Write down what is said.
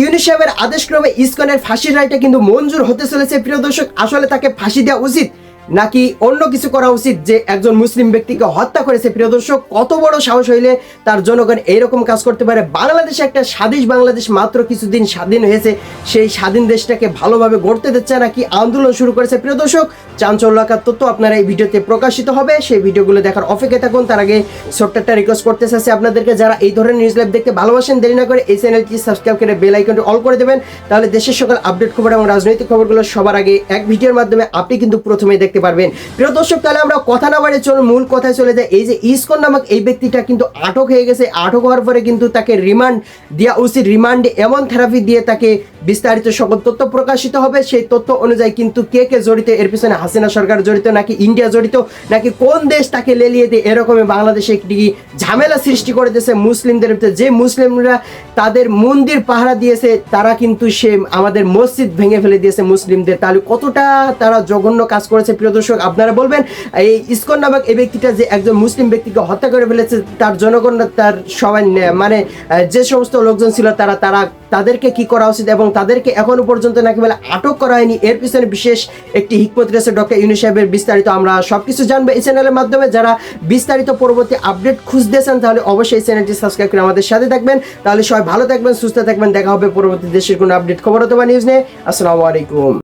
ইউনূস সাহেবের আদেশক্রমে ইসকনের ফাঁসির রায়টা কিন্তু মঞ্জুর হতে চলেছে। প্রিয় দর্শক, আসলে তাকে ফাঁসি দেওয়া উচিত নাকি অন্য কিছু করা উচিত যে একজন মুসলিম ব্যক্তিকে হত্যা করেছে? প্রিয় দর্শক, কত বড় সাহস হইলে তার জনগণ এইরকম কাজ করতে পারে? বাংলাদেশে একটা স্বাধীন বাংলাদেশ মাত্র কিছুদিন স্বাধীন হয়েছে, সেই স্বাধীন দেশটাকে ভালোভাবে গড়তে দিচ্ছে নাকি আন্দোলন শুরু করেছে? প্রিয় দর্শক, চাঞ্চল্যকর তথ্য আপনারা এই ভিডিওতে প্রকাশিত হবে, সেই ভিডিওগুলো দেখার অপেক্ষায় থাকুন। তার আগে ছোট্ট একটা রিকোয়েস্ট করতে চাচ্ছি আপনাদেরকে, যারা এই ধরনের নিউজ লাইভ দেখতে ভালোবাসেন, দেরি না করে এই চ্যানেলটি সাবস্ক্রাইব করে বেল আইকনটি অল করে দেবেন, তাহলে দেশের সকল আপডেট খবর এবং রাজনৈতিক খবরগুলো সবার আগে এক ভিডিওর মাধ্যমে আপনি কিন্তু প্রথমেই দেখতে পারবেন। প্রিয় দর্শক, তাহলে আমরা কথা না বাড়িয়ে চলুন মূল কথায় চলে যায়। এই যে ইসকন নামক এই ব্যক্তিটা কিন্তু আটক হয়ে গেছে। আটক হওয়ার পরে কিন্তু তাকে রিমান্ড দেওয়া উচিত। রিমান্ডে এমন থেরাপি দিয়ে তাকে বিস্তারিত সকল তথ্য প্রকাশিত হবে। সেই তথ্য অনুযায়ী কিন্তু কে কে জড়িত, এর পিছনে হাসিনা সরকার জড়িত নাকি ইন্ডিয়া জড়িত নাকি কোন দেশ তাকে লেলিয়ে দিয়ে এরকমই বাংলাদেশে একটি ঝামেলা সৃষ্টি করে দিয়েছে মুসলিমদের ভিতরে। যে মুসলিমরা তাদের মন্দির পাহারা দিয়েছে, তারা কিন্তু সে আমাদের মসজিদ ভেঙে ফেলে দিয়েছে মুসলিমদের। তাহলে কতটা তারা জঘন্য কাজ করেছে? প্রিয় দর্শক, আপনারা বলবেন এই ইসকন নামক এই ব্যক্তিটা যে একজন মুসলিম ব্যক্তিকে হত্যা করে ফেলেছে, তার জনগণ তার সবাই মানে যে সমস্ত লোকজন ছিল তাদেরকে কি করা উচিত এবং তাদেরকে এখনো পর্যন্ত নাকি বলে আটক করা হয়নি, এর পিছনে বিশেষ একটি হিকমত রয়েছে ডক্টর ইউনূস সাহেবের। বিস্তারিত আমরা সবকিছু জানবো এই চ্যানেলের মাধ্যমে। যারা বিস্তারিত পরবর্তী আপডেট খুঁজতেছেন তাহলে অবশ্যই চ্যানেলটি সাবস্ক্রাইব করে আমাদের সাথে থাকবেন। তাহলে সবাই ভালো থাকবেন, সুস্থ থাকবেন। দেখা হবে পরবর্তী দেশের কোনো আপডেট খবর অথবা নিউজ নিয়ে। আসসালামু আলাইকুম।